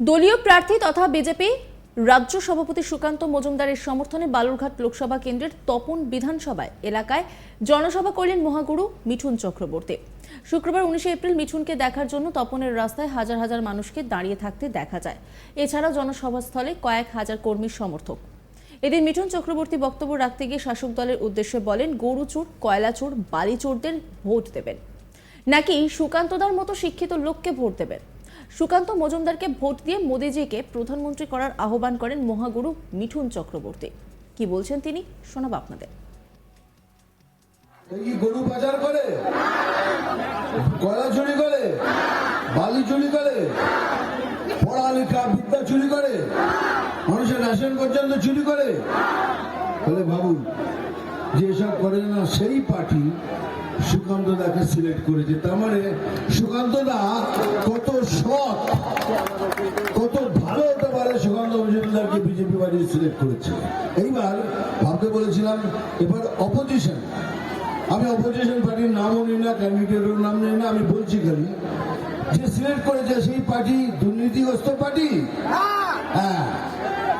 দলীয় প্রার্থী তথা বিজেপি রাজ্য সভাপতি সুকান্ত মজুমদারের সমর্থনে বালুরঘাট লোকসভা কেন্দ্রের তপন বিধানসভায় এলাকায় জনসভা করলেন মহাগুরু মিঠুন চক্রবর্তী। শুক্রবার 19 এপ্রিল মিঠুনকে দেখার জন্য তপনের রাস্তায় হাজার হাজার মানুষকে দাঁড়িয়ে থাকতে দেখা যায়। এছাড়াও জনসভাস্থলে কয়েক হাজার কর্মীর সমর্থক। এদিন মিঠুন চক্রবর্তী বক্তব্য রাখতে গিয়ে শাসক দলের উদ্দেশ্যে বলেন, গরু চোর, কয়লা চোর, বালি চোরদের ভোট দেবেন নাকি সুকান্তদার মতো শিক্ষিত লোককে ভোট দেবেন। সুকান্ত মজুমদারকে ভোট দিয়ে মোদিজিকে প্রধানমন্ত্রী করার আহ্বান করেন মহাগুরু মিঠুন চক্রবর্তী। কি বলছেন তিনি শোনাবো আপনাদের। গরু বাজার করে, কয়লা চুরি করে, বালি চুরি করে, পড়ালেখা বিদ্যা চুরি করে, মানুষের রেশন পর্যন্ত চুরি করে। তাহলে ভাবুন যে এসব করে না সেই পার্টি সুকান্ত দাকে সিলেক্ট করেছে। তার মানে সুকান্ত দা কত সৎ, কত ভালো হতে পারে সুকান্ত মজুমদারকে বিজেপি পার্টি সিলেক্ট করেছে। এইবার ভাবতে বলেছিলাম এবার অপোজিশন, আমি অপোজিশন পার্টির নামও নিই না, ক্যান্ডিডেটের নাম নিই না, আমি বলছি খালি যে সিলেক্ট করেছে সেই পার্টি দুর্নীতিগ্রস্ত পার্টি। হ্যাঁ,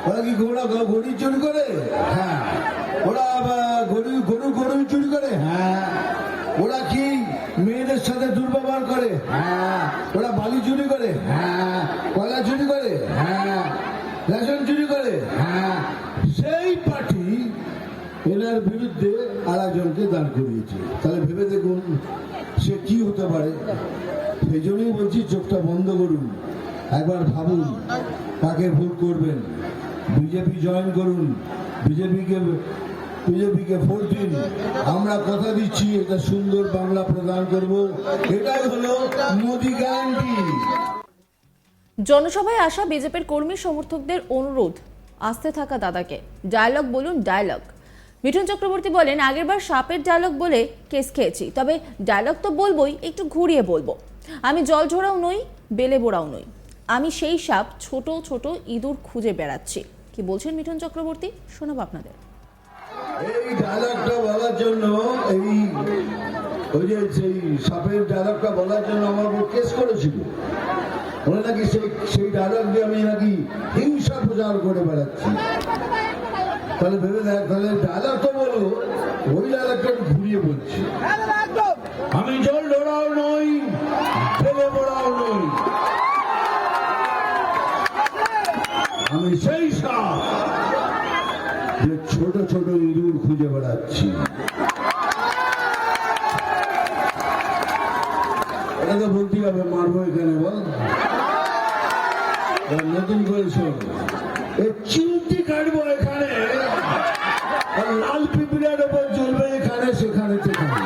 ওরা কি গরু চুরি করে? হ্যাঁ। ওরা গরু চুরি করে? হ্যাঁ। ওরা কি মেয়েদের সাথে দুর্ব্যবহার করে? হ্যাঁ। ওরা বালি চুরি করে? হ্যাঁ। কয়লা চুরি করে? হ্যাঁ। রেশন চুরি করে? হ্যাঁ। সেই পার্টি এনার বিরুদ্ধে আর একজনকে দাঁড় করিয়েছে। তাহলে ভেবে দেখুন সে কি হতে পারে। সেই জন্যই বলছি চোখটা বন্ধ করুন, একবার ভাবুন কাকে ভোট করবেন। বিজেপি জয়েন করুন, বিজেপিকে ভোট দিন। আমরা কথা দিচ্ছি এটা সুন্দর বাংলা প্রদান করব, এটাই হলো মোদি গ্যারান্টি। জনসভায় আসা বিজেপির কর্মী সমর্থকদের অনুরোধ আসতে থাকা দাদাকে ডায়লগ বলুন, ডায়লগ। মিঠুন চক্রবর্তী বলেন, আগেরবার সাপের ডায়লগ বলে কেস খেয়েছি, তবে ডায়লগ তো বলবোই, একটু ঘুরিয়ে বলবো। আমি জল ঝোড়াও নই, বেলে বোড়াও নই, আমি সেই সাপ, ছোট ছোট ইঁদুর খুঁজে বেড়াচ্ছি। কি বলছেন মিঠুন চক্রবর্তী শোনাবো আপনাদের। এই ডায়লগটা বলার জন্য, ওই যে সেই সাপের ডায়লগটা বলার জন্য আমার উপর কেস করেছিল। ওরা নাকি সেই ডায়লগ দিয়ে আমি নাকি হিংসা প্রচার করে বেড়াচ্ছি। তাহলে ভেবে দেখ, তাহলে ডায়লগ তো বলবো, ওই ডায়লগটা আমি ঘুরিয়ে বলছি। আমি জল ডোরাও নই, ফেলে বোড়াও নই, আমি সেই সাপ যে ছোট ছোট ইঁদুর খুঁজে বেড়াচ্ছি। এটা তো বলতে হবে, মারবো এখানে বল। নতুন করে শোন, চিমটি কাটবো এখানে, লাল পিঁপড়ের ওপর চলবে এখানে সেখানে সেখানে।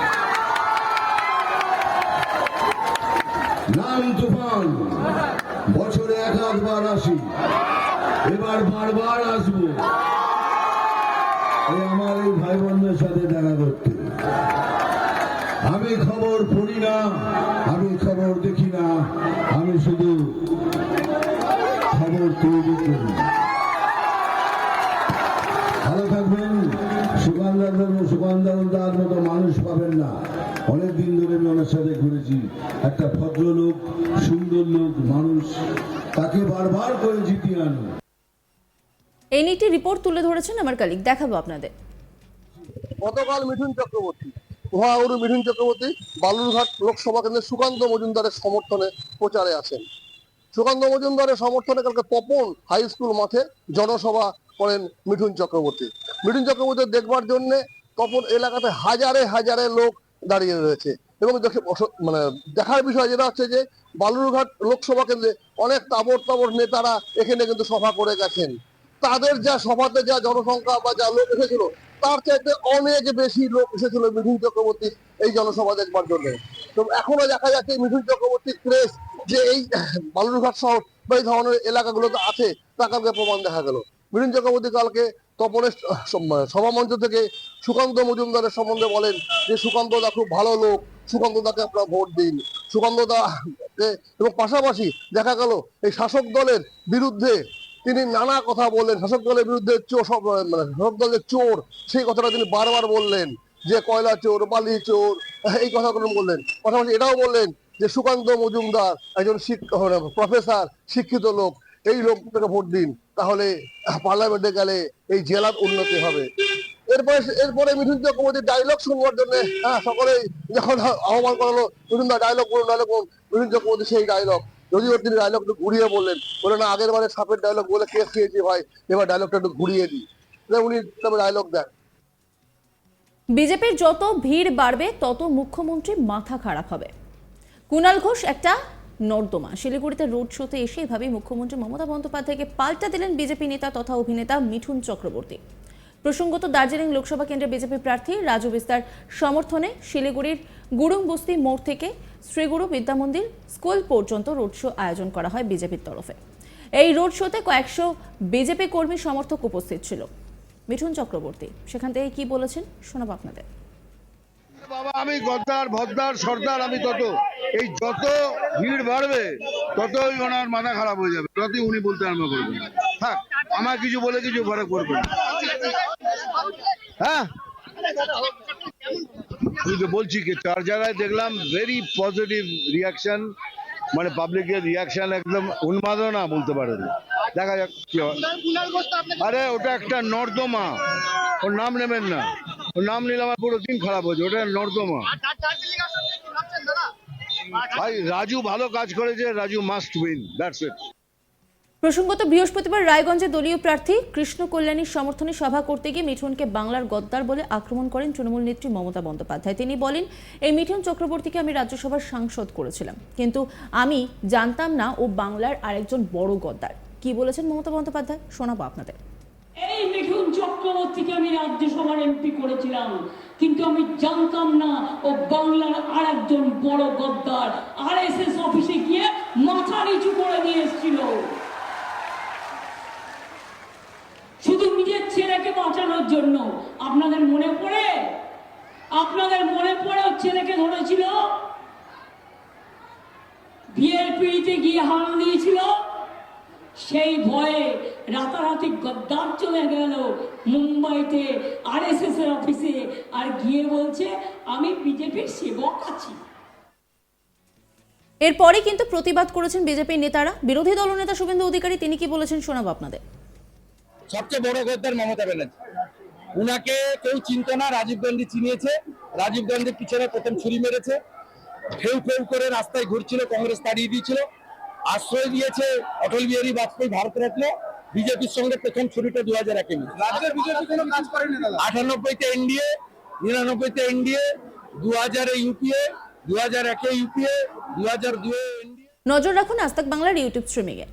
নাম তুফান, বছরে এক আধবার আসি, এবার বারবার আসবো আমার এই ভাই বোনদের সাথে দেখা করতে। আমি খবর পড়ি না, আমি খবর দেখি না, আমি শুধু খবর তৈরি করি। ভালো থাকবেন। সুকান্দার মতো মানুষ পাবেন না। অনেকদিন ধরে আমি ওনার সাথে ঘুরেছি। একটা ভদ্রলোক, সুন্দর লোক, মানুষ, তাকে বারবার করে জিতিয়ে আনুন। এই নিয়ে একটি রিপোর্ট তুলে ধরেছেন আমার কলিগ, দেখাবো আপনাদের। গতকাল মিঠুন চক্রবর্তী, মহাগুরু মিঠুন চক্রবর্তী বালুরঘাট লোকসভা কেন্দ্রের সুকান্ত মজুমদারের সমর্থনে প্রচারে আছেন। সুকান্ত মজুমদারের সমর্থনে কালকে তপন হাই স্কুল মাঠে জনসভা করেন মিঠুন চক্রবর্তী। মিঠুন চক্রবর্তী দেখবার জন্য তপন এলাকাতে হাজারে হাজারে লোক দাঁড়িয়ে রয়েছে। এবং মানে দেখার বিষয় যেটা হচ্ছে যে বালুরঘাট লোকসভা কেন্দ্রে অনেক তাবড় নেতারা এখানে কিন্তু সভা করে গেছেন। তাদের যা সভাতে যা জনসংখ্যা বা যা লোক এসেছিল তার চাইতে অনেক বেশি লোক এসেছিল মিঠুন চক্রবর্তী এই জনসভা দেখবার জন্য। তো এখনো দেখা যাচ্ছে মিঠুন চক্রবর্তীর ক্রেজ যে এই বালুরঘাট শহর বা এই ধরনের এলাকাগুলোতে আছে, তা কালকে প্রমাণ দেখা গেল। মিঠুন চক্রবর্তী কালকে তপনের সভামঞ্চ থেকে সুকান্ত মজুমদারের সম্বন্ধে বলেন যে সুকান্ত দা খুব ভালো লোক, সুকান্ত দাকে আপনারা ভোট দিন। সুকান্ত দা এবং পাশাপাশি দেখা গেল এই শাসক দলের বিরুদ্ধে তিনি নানা কথা বললেন। শাসক দলের বিরুদ্ধে শাসক দলের চোর, সেই কথাটা তিনি বারবার বললেন যে কয়লা চোর, বালি চোর, এই কথাগুলো বললেন। পাশাপাশি এটাও বললেন যে সুকান্ত মজুমদার একজন প্রফেসর, শিক্ষিত লোক, এই লোকটাকে ভোট দিন, তাহলে পার্লামেন্টে গেলে এই জেলার উন্নতি হবে। এরপরে মিঠুন চক্রবর্তীর ডায়লগ শুনবার জন্য সকলেই যখন আহ্বান করালো, মিঠুন দা ডায়লগ বলুন, মিঠুন চক্রবর্তী সেই ডায়লগ, যদিও তিনি ডায়লগটা ঘুরিয়ে বললেন, বলে না আগের বারে সাপের ডায়লগ বলে কেস খেয়েছি ভাই, এবার ডায়লগটা একটু ঘুরিয়ে দিই। উনি তবে ডায়লগ দেন। বিজেপির যত ভিড় বাড়বে তত মুখ্যমন্ত্রী মাথা খারাপ হবে। কুণাল ঘোষ একটা নর্দমা। শিলিগুড়িতে রোড শোতে এসে এভাবেই মুখ্যমন্ত্রী মমতা বন্দ্যোপাধ্যায়কে পাল্টা দিলেন বিজেপি নেতা তথা অভিনেতা মিঠুন চক্রবর্তী। প্রসঙ্গত, দার্জিলিং লোকসভা কেন্দ্রের বিজেপি প্রার্থী রাজু বিস্তার সমর্থনে শিলিগুড়ির গুরুং বস্তি মোড় থেকে শ্রীগুরু বিদ্যামন্দির স্কুল পর্যন্ত রোড শো আয়োজন করা হয় বিজেপির তরফে। এই রোড শোতে কয়েকশো বিজেপি কর্মী সমর্থক উপস্থিত ছিল। মিঠুন চক্রবর্তী সেখান থেকে কি বলেছেন শোনাবো আপনাদের। বাবা আমি গদ্দার ভদ্দার সর্দার, আমি তত এই যত ভিড় বাড়বে ততই ওনার মাথা খারাপ হয়ে যাবে, ততই উনি বলতে আরম্ভ করবেন। থাক, আমার কিছু বলে কিছু ফরক পড়বে না। হ্যাঁ আমি তো বলছি কি, চার জায়গায় দেখলাম ভেরি পজিটিভ রিয়াকশন, মানে পাবলিকের রিয়াকশন একদম উন্মাদনা বলতে পারেন। দেখা যাক কি হয়। আরে ওটা একটা নর্দমা, ওর নাম নেবেন না, ওর নাম নিলে আমার পুরো দিন খারাপ হয়েছে। ওটা নর্দমা ভাই, রাজু ভালো কাজ করেছে, Raju must win, that's it. প্রসঙ্গত, বৃহস্পতিবার রায়গঞ্জে দলীয় প্রার্থী কৃষ্ণ কল্যাণীর সমর্থনে সভা করতে গিয়ে মিঠুনকে বাংলার গদ্দার বলে আক্রমণ করেন তৃণমূল নেত্রী মমতা বন্দ্যোপাধ্যায়। তিনি বলেন, এই মিঠুন চক্রবর্তীকে আমি রাজ্যসভার সাংসদ করেছিলাম, কিন্তু আমি জানতাম না ও বাংলার আরেকজন বড় গদ্দার। কি বলেছেন মমতা বন্দ্যোপাধ্যায় শোনাবো আপনাদের। এই মিঠুন চক্রবর্তীকে আমি রাজ্যসভার এমপি করেছিলাম, কিন্তু আমি জানতাম না ও বাংলার আরেকজন বড় গদ্দার। আরএসএস অফিসে গিয়ে মাথা নিচু করে দিয়ে এসেছিল শুধু নিজের ছেলেকে বাঁচানোর জন্য। আপনাদের মনে পড়ে ওর ছেলেকে ধরেছিল, বিয়ের পিড়িতে গিয়ে হাল দিয়েছিল। সেই ভয়ে রাতারাতি গদ্দার চলে গেল মুম্বাইতে আরএসএস এর অফিসে, আর গিয়ে বলছে আমি বিজেপির সেবক আছি। এরপরে কিন্তু প্রতিবাদ করেছেন বিজেপির নেতারা। বিরোধী দলনেতা শুভেন্দু অধিকারী তিনি কি বলেছেন শোনাবো আপনাদের। সবচেয়ে বড় গদ্দার মমতা ব্যানার্জি, উনাকে কেউ চিনত না, রাজীব গান্ধী চিনিয়েছে। রাজীব গান্ধীর পিছনে প্রথম ছুরি মেরেছে, ফেউ ফেউ করে রাস্তায় ঘুরছিল, কংগ্রেস তাড়িয়ে দিয়েছিল। আশ্রয় দিয়েছে অটল বিহারী বাজপেয়ী ভারতরত্ন। বিজেপির সঙ্গে প্রথম ছুরিটা 2001-এ। রাজ্যের বিজেপি কোনো কাজ করেনি দাদা। 98-তে এনডিএ, 99-তে এনডিএ, 2000-এ ইউপিএ, 2001-এ ইউপিএ, 2002-এ এনডিএ। নজর রাখুন আজ তাক বাংলার ইউটিউব স্ট্রিমিংয়ে।